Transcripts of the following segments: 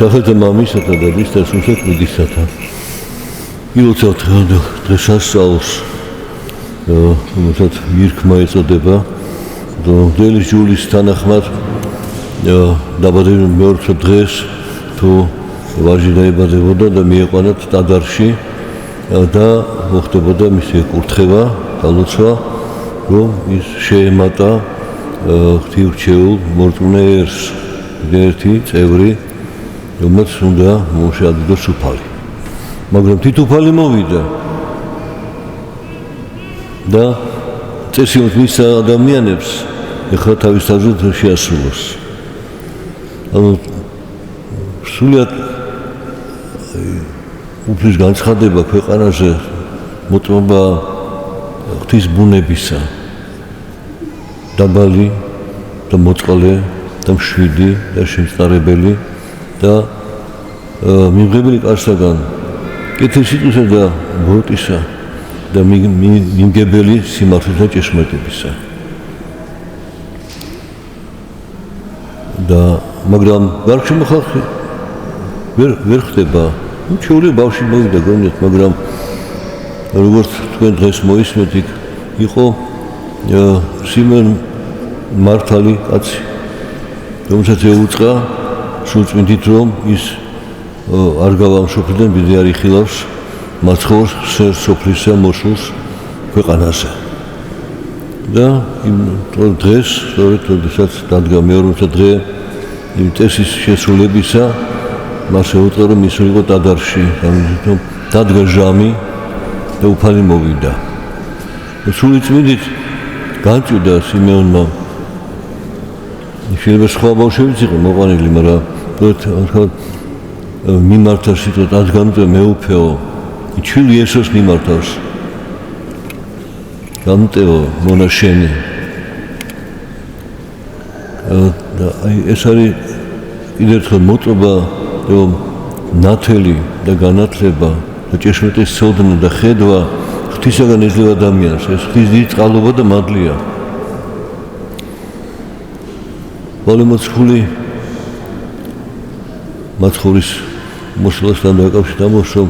სახელთა მამისათა და დის სულთმედისათა ილოცავთ დღეს სასწაულს რომელსაც მირქმა ეწოდება დელი ჯულის თანახმად დაბადებიან მეორე დღეს თუ ვაჟი დაიბადებოდა და მieყვანათ ტადარში და მოხდებოდა მისი ეკურთხება და ლოცვა რომ ის შეემატა ღვთიურჩეულ მორწმუნეებს ერთი წევრი რომელსაც უნდა მოშადიდოს უფალი მაგრამ თითოඵალი მოვიდა და წესი მისცა ადამიანებს ეხლა თავის თავზე შეასრულოს ანუ სულიად უფლის განცხადება ქვეყანაზე მოწმობა ღვთის ბუნებისა დაბალი და მოწყალე და მშვიდი და შემწყარებელი და მიღებული კარსაგან კეთილსიტყვისა და ბოროტისა და მიმგებელი სიმართლისა და ჭეშმარიტებისა და მაგრამ გარშემო ხალხი ვერ ხდება უჩვეულე ბავშვი მოვიდა გონიათ მაგრამ როგორც თქვენ დღეს მოისმენთ იქ იყო სიმონ მართალი კაცი რომელსაც ეუწყა სულწმინდით რომ ის არ გავამშობლიდან ბიძი არ იხილავს მაცხოვს სოფლისა მოსულს ქვეყანაზე და იმ დღეს სწორედ როდესაც დადგა მეორე დღე იმ წესის შესრულებისა მას ეუწყა რომ ისულიყო ტადარში ამიტომ დადგა ჟამი და უფალი მოვიდა სულიწმინდით განწვიდა სიმეონმა შეიძლება სხვა ბავშვებიც იყო მოყვანილი მაგრამ მიმართა სიტყვა დადგანდა მეუფეო ჩვილი იესოს მიმართავს გამტეო მონაშენი და ეს არის კიდევ ერთხელ მოწობა რომ ნათელი და განათლება და ჭეშმარიტის ცოდნა და ხედვა ღვთისაგან ეძლევა ადამიანს ეს ღვთის დიდი წყალობა და მადლია მოციქული მაცხოვრის მოსვლასთან დაკავშირებით ამბობს რომ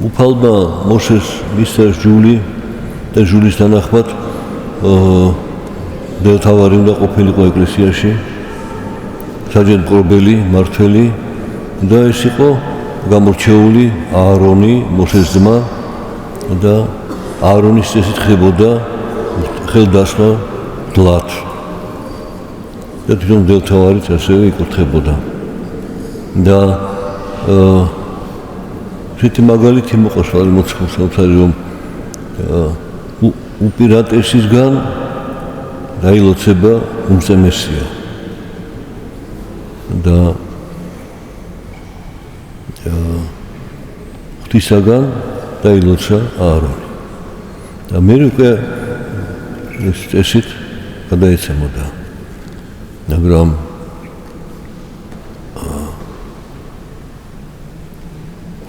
უფალმა მოსეს მისცა ჯული და ჯულის თანახმად დელთავარი უნდა ყოფილიყო ეკლესიაში საჯენ-მკრობელი მართველი და ეს იყო გამორჩეული აარონი მოსეს ძმა და აარონის წესით ხდებოდა ხელდასხმა დლად და თვითონ დელთავარიც ასევე იკურთხებოდა და ესეთი მაგალითი მოყავს მოციქულს რომ უპირატესისგან დაილოცება უმწემესია და ღვთისაგან დაილოცა აარონი და მე უკვე ეს წესით გადაეცემოდა მაგრამ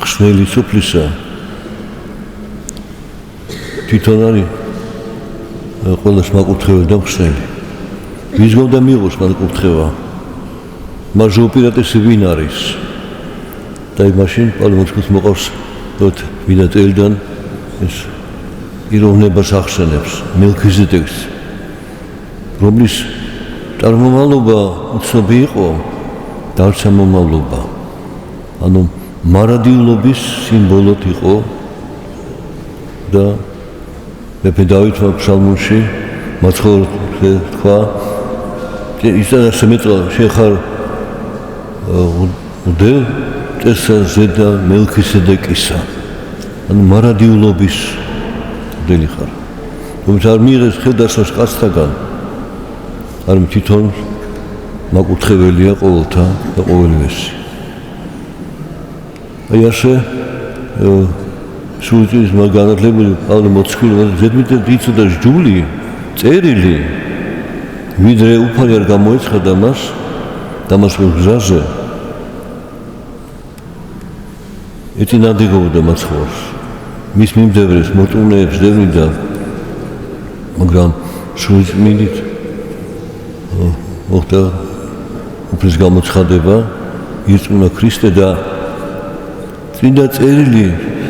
ხსნელი სოფლისა თვითონ არის ყველას მაკურთხეველი და ხსნელი ვისგან და მიიღოს მაკურთხევა მასზე უპირატესი ვინ არის და მაშინ პალმოცკუს მოყავს რომ ვიდა წელიდან ეს იროვნებას ახსენებს მელქიზედეკს რომლის წარმომავლობა უცნობი იყო და არც ამომავლობა ანუ მარადიულობის სიმბოლოდ იყო და მეფე დავითმა ფსალმუნში მაცხოვრე თქვა ისაა შემეწა შეხარ უდელ წესა ზედა მელქიზედეკისა ანუ მარადიულობის უდელი ხარ თუმცა არ მიიღეს ხელდასხმას კაცთაგან არ თვითონ მაკურთხებელია ყოველთა და ყოველივესი აი ასე სულიწმინდის განათლებული პავლე მოციქული ზედმეტად იცოდა ჯული წერილი ვიდრე უფალი არ გამოეცხადა მას დამასკოს გზაზე ეწინააღმდეგებოდა მაცხოვრს მის მიმდევრებს მორწმუნეებს დევნიდა მაგრამ სულიწმინდით მოხდა უფლის გამოცხადება ირწმუნა ქრისტე და წმინდა წერილი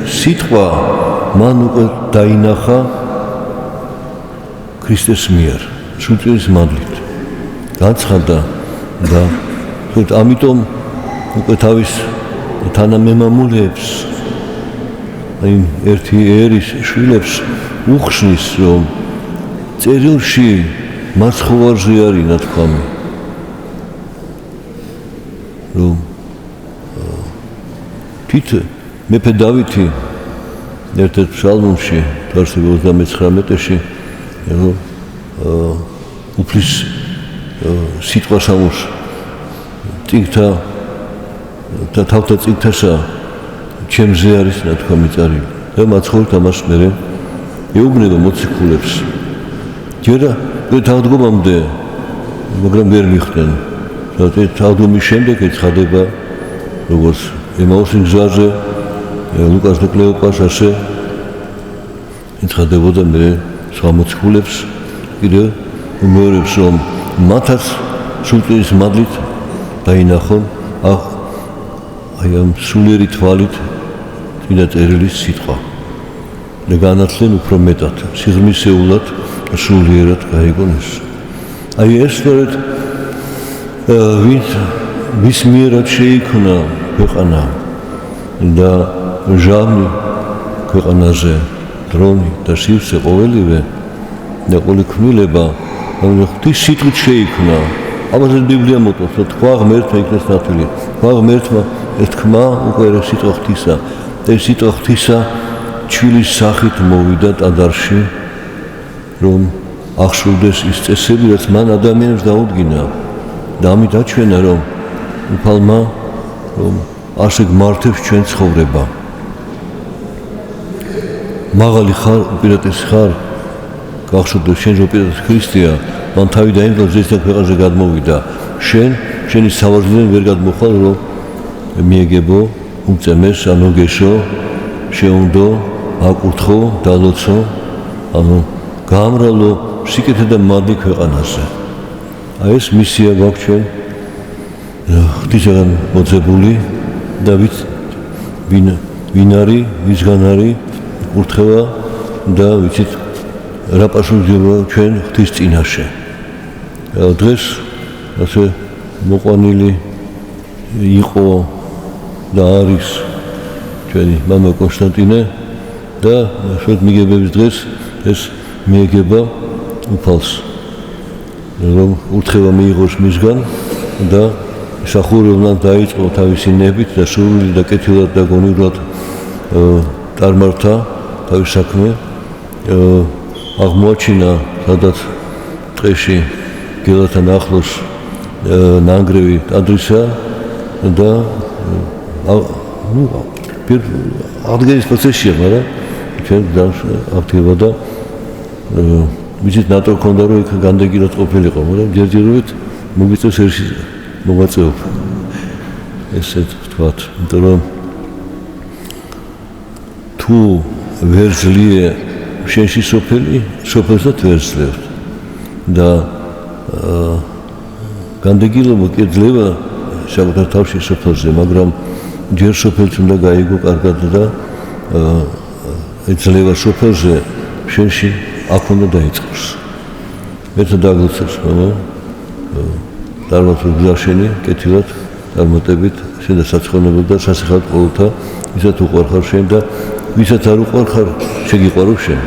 სიტყვა მან უკვე დაინახა ქრისტეს მიერ სულწილის მადლით განცხადა და ამიტომ უკვე თავის თანამემამულეებს აი ერთი ერის შვილებს უხსნის რომ წერილში მაცხოვარზე არის ნათქვამი რომ თვით მეფე დავითი ერთ-ერთ ფსალმში 39-ში უფლის სიტყვას ამოს წიგთა და თავთა წიგთასა ჩემზე არის ნათქვამი წარილი და მაცხოვართ ამას მერე ეუბნება მოციქულებს ჯერა თავდგომამდე მაგრამ ვერ მიხდნენ თავდგომის შემდეგ ეცხადება როგორც ემაუსის გზაზე ლუკას და კლეოპას ასე ეცხადებოდა მე სხვა მოციქულებს კიდევ უმეორებს რომ მათაც სულწილის მადლით დაინახონ აი ამ სულიერი თვალით წმინდა წერილის სიტყვა და განათლენ უფრო მეტად სიღრმისეულად სულიერად გაიგონ ეს აი ეს სწორედ ვის მიერად შეიქმნა ქვეყანა და ჟამი ქვეყანაზე დრონი და სივრცე ყოველივე და ყოველი ქმნილება ღვთის სიტყვით შეიქმნა ამაზე ბიბლია მოტყობს რომ თქვა ღმერთმა იქნეს ნათელი თქვა ღმერთმა ეს თქმა უკვე სიტყვა ღვთისა და ეს სიტყვა ღვთისა ჩვილის სახით მოვიდა ტაძარში რომ აღსრულდეს ის წესები რაც მან ადამიანებს დაუდგინა და ამით აჩვენა რომ უფალმა რომ ასე გმართებს ჩვენ ცხოვრება მაღალი ხარ უპირატესი ხარ გახსოვდეს შენ უპირატესი ქრისტეა მან თავი დაინდო ზესთან ქვეყანაზე გადმოვიდა შენი სავარძლიდან ვერ გადმოხვალ რომ მიეგებო უწემეს ანუ გეშო შეუნდო აკურთხო დალოცო ანუ გაამრავლო სიკეთე და მადლი ქვეყანაზე აი ეს მისია გვაქვს ჩვენ ღვთისაგან მოწებული და ვინ არის ვისგან არის კურთხევა და ვიცით რა პასუხისმგებლობა ჩვენ ღვთის წინაშე დღეს ასე მოყვანილი იყო და არის ჩვენი მამა კონსტანტინე და შვედ მიგებების დღეს ეს მიეგება უფალს რომ ურთხევა მიიღოს მისგან და სახურებულად დაიწყო თავისი ნებით და სურვილით და კეთილად და გონივრად წარმართა თავის საქმე აღმოაჩინა სადაც ტყეში გელათთან ახლოს ნანგრევი ტაძრისა და აღდგენის პროცესია მაგრამ ჩვენ აქტიობა და ვიცით ნატო ქონდა რომ იქ განდეგილად ყოფილიყო მაგრამ ჯერჯერობით მოგიწევს ერთი მოღვაწეობა ესეთ ვთქვათ იმიტომ რომ თუ ვერ ძლია შენში სოფელსაც ვერ ძლევთ და განდეგილება კი ძლევა საკუთარ თავში სოფელზე მაგრამ ჯერ სოფელს უნდა გაიგო კარგად და ძლევა სოფელზე შენში აქ უნდა დაიწყოს მეც დაგლოცებს მამა წარმატებული გზაშენი კეთილად წარმატებით შენ და საცხენებად და სასიხად ყოველთა ვისაც უყვარხარ შენ და ვისაც არ უყვარხარ შეგიყვარო შენ